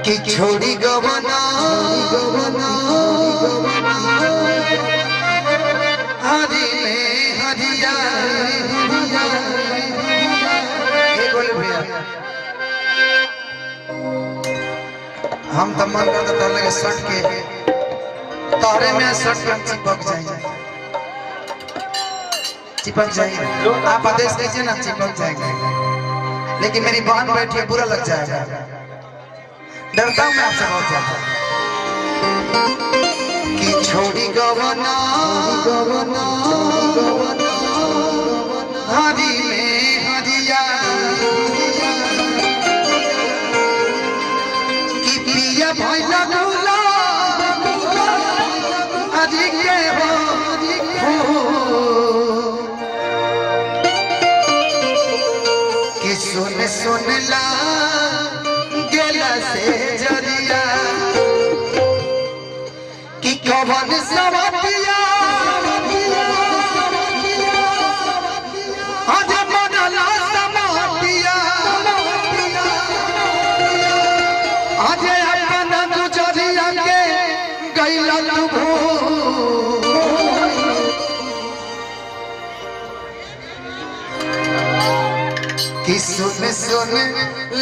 कि छोड़ी गवना हरी में हरिया हम तो मन करता तो लगे सट के तारे में सट के चिपक जाएंगे आप आदेश दीजिए ना चिपक जाएंगे, लेकिन मेरी बहन बैठी है बुरा लग जाएगा, डरता हूँ मैं आपसे बहुत ज्यादा। कि छोड़ी गवना हरी में हरिया कि पिया भैया दूला हरी के हो कि सुन सुन ला गेला से जरिया कि कवन सवतिया आज मनला समतिया आज अपना गुजरिया के गइला तू कि सुन सुन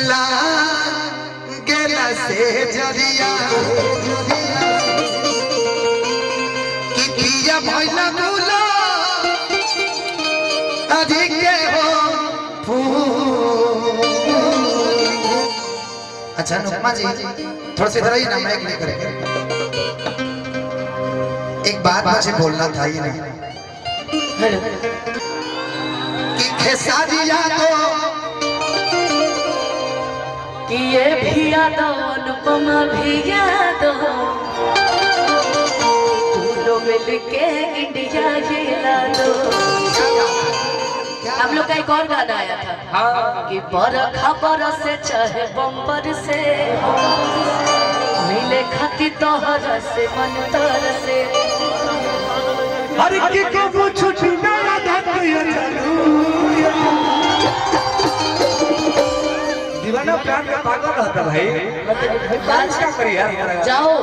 ला गेला से जरिया कि पिया भैला दूला अधिक के हो अच्छा नुकमा जी थोड़ा सा इधर आइए ना, मैं नहीं करेंगे। एक बात मुझे बोलना था ये नहीं कि खेसारिया तो कि ये भी याद अनुपमा भी याद दोनों मिलके इंडिया जिला दो। हम लोग का एक और गाना आया था कि बरखा बरसे चाहे बम्पर से मिले खती तोहर से मन तर से हर की को छुट्टी ना दीवाना प्यार में पागल रहता भाई, बात क्या करी यार जाओ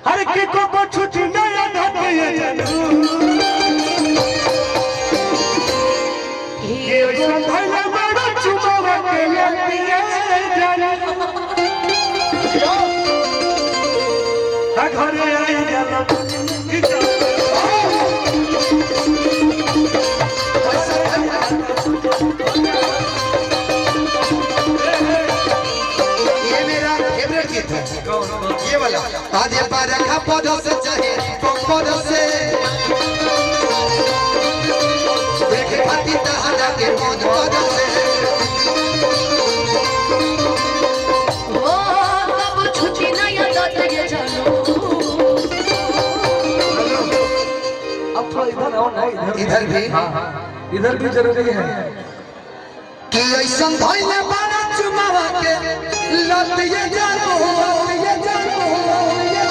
हर की को छुट्टी ना ये संभाला बड़ा चुमावा के लतिया जाना घरे आई जाला ये वाला आज बरखा पौधों से चाहे पौधों से देखे खाती तहरा के मौज पौधों से वो कब छुट्टी ना याद ये जानू। अब थोड़ा इधर आओ ना, इधर भी जरूरी है कि ऐसा भइले बारा चुमावा के लत ये जानो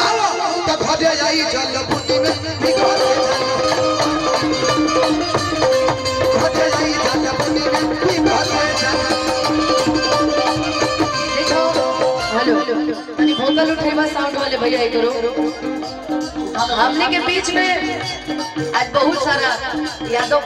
आओ तो भजे जाई जल बुटी में निकले भजे जाई जल बुटी में निकले देखो हेलो तनी भोकल उठेवा साउंड वाले भैया करो। हमने के बीच में आज बहुत सारा यादों